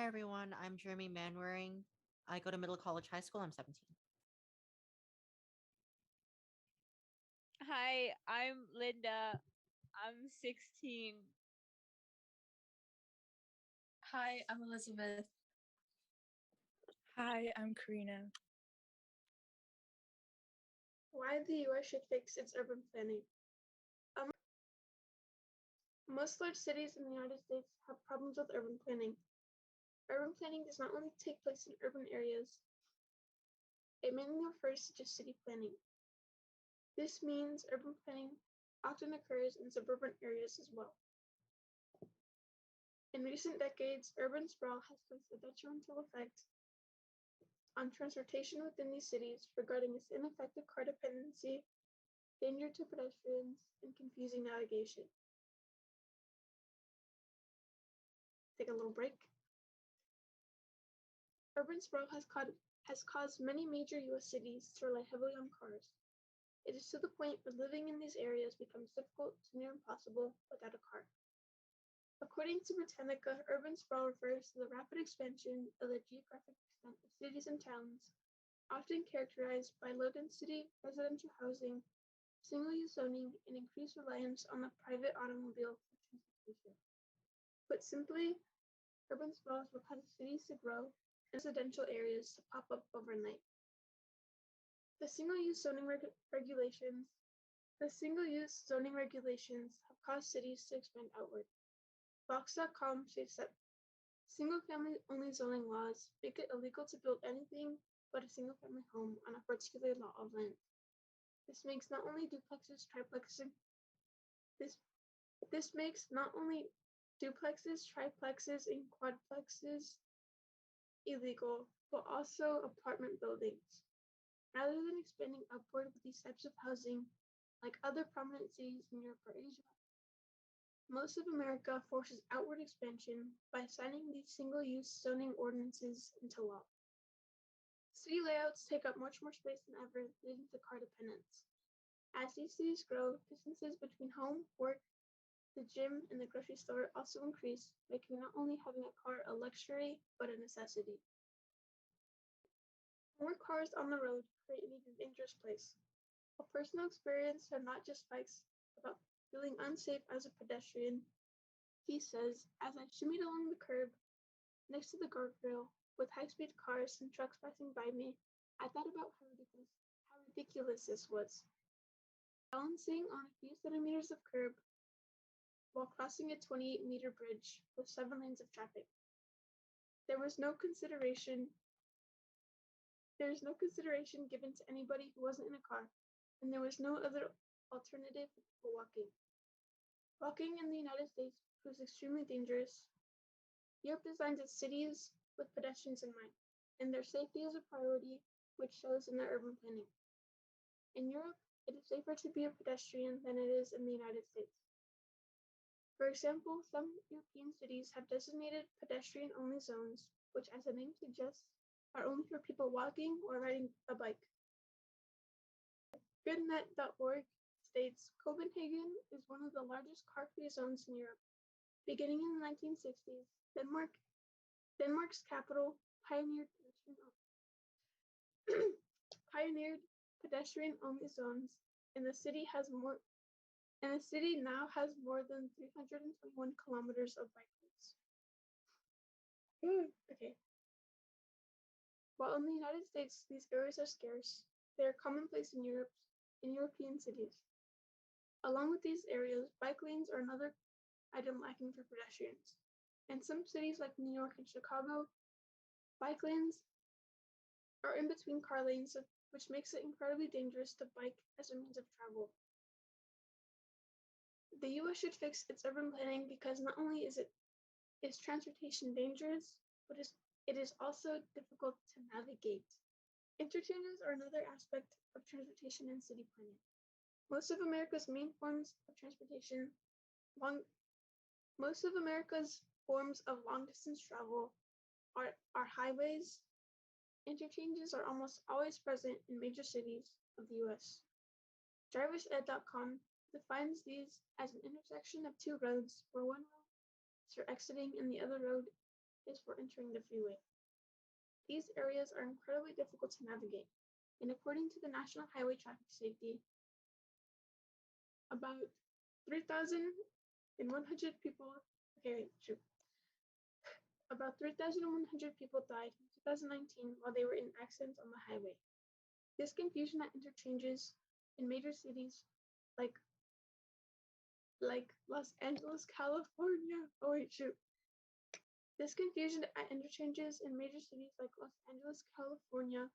Hi, everyone. I'm Jeremy Manwaring. I go to Middle College High School. I'm 17. Hi, I'm Linda. I'm 16. Hi, I'm Elizabeth. Hi, I'm Karina. Why the US should fix its urban planning. Most large cities in the United States have problems with urban planning. Urban planning does not only take place in urban areas, it mainly refers to just city planning. This means urban planning often occurs in suburban areas as well. In recent decades, urban sprawl has placed a detrimental effect on transportation within these cities regarding its ineffective car dependency, danger to pedestrians, and confusing navigation. Take a little break. Urban sprawl has caused many major US cities to rely heavily on cars. It is to the point where living in these areas becomes difficult to near impossible without a car. According to Britannica, urban sprawl refers to the rapid expansion of the geographic extent of cities and towns, often characterized by low-density residential housing, single-use zoning, and increased reliance on the private automobile for transportation. Put simply, urban sprawl is what causes cities to grow and residential areas to pop up overnight. The single-use zoning regulations have caused cities to expand outward. Vox.com states that single-family only zoning laws make it illegal to build anything but a single-family home on a particular lot of land. This makes not only duplexes, triplexes, triplexes, and quadplexes illegal, but also apartment buildings. Rather than expanding upward with these types of housing, like other prominent cities in Europe or Asia, most of America forces outward expansion by signing these single-use zoning ordinances into law. City layouts take up much more space than ever, leading to car dependence. As these cities grow, distances between home, work, the gym, and the grocery store also increase, making not only having a car a luxury, but a necessity. More cars on the road create an even dangerous place. A personal experience of not just bikes about feeling unsafe as a pedestrian, he says, as I shimmied along the curb next to the guardrail with high-speed cars and trucks passing by me, I thought about how ridiculous this was. Balancing on a few centimeters of curb while crossing a 28-meter bridge with 7 lanes of traffic. There is no consideration given to anybody who wasn't in a car, and there was no other alternative for people walking. Walking in the United States proves extremely dangerous. Europe designs its cities with pedestrians in mind, and their safety is a priority, which shows in their urban planning. In Europe, it is safer to be a pedestrian than it is in the United States. For example, some European cities have designated pedestrian-only zones, which, as the name suggests, are only for people walking or riding a bike. Goodnet.org states Copenhagen is one of the largest car-free zones in Europe. Beginning in the 1960s, Denmark's capital pioneered pedestrian-only zones, and the city now has more than 321 kilometers of bike routes. Okay. While in the United States these areas are scarce, they are commonplace in European cities. Along with these areas, bike lanes are another item lacking for pedestrians. In some cities like New York and Chicago, bike lanes are in between car lanes, which makes it incredibly dangerous to bike as a means of travel. The US should fix its urban planning because not only is transportation dangerous, but it is also difficult to navigate. Interchanges are another aspect of transportation and city planning. Most of America's forms of long-distance travel are highways. Interchanges are almost always present in major cities of the US. DriversEd.com defines these as an intersection of two roads where one road is for exiting and the other road is for entering the freeway. These areas are incredibly difficult to navigate, and according to the National Highway Traffic Safety, about 3,100 people, about 3,100 people died in 2019 while they were in accidents on the highway. This confusion at interchanges in major cities like Los Angeles, California. This confusion at interchanges in major cities like Los Angeles, California,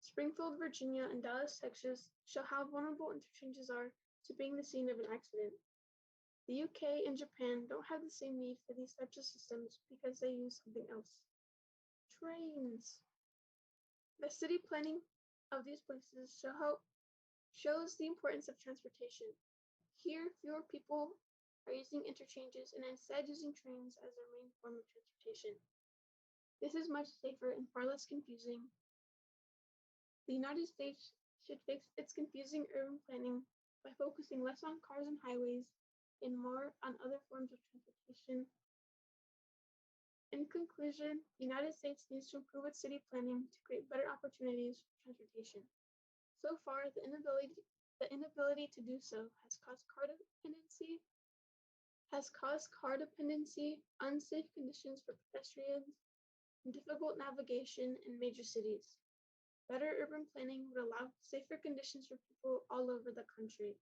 Springfield, Virginia, and Dallas, Texas show how vulnerable interchanges are to being the scene of an accident. The UK and Japan don't have the same need for these types of systems because they use something else. Trains. The city planning of these places shows the importance of transportation. Here, fewer people are using interchanges and instead using trains as their main form of transportation. This is much safer and far less confusing. The United States should fix its confusing urban planning by focusing less on cars and highways and more on other forms of transportation. In conclusion, the United States needs to improve its city planning to create better opportunities for transportation. So far, the inability to do so has caused car dependency, unsafe conditions for pedestrians, and difficult navigation in major cities. Better urban planning would allow safer conditions for people all over the country.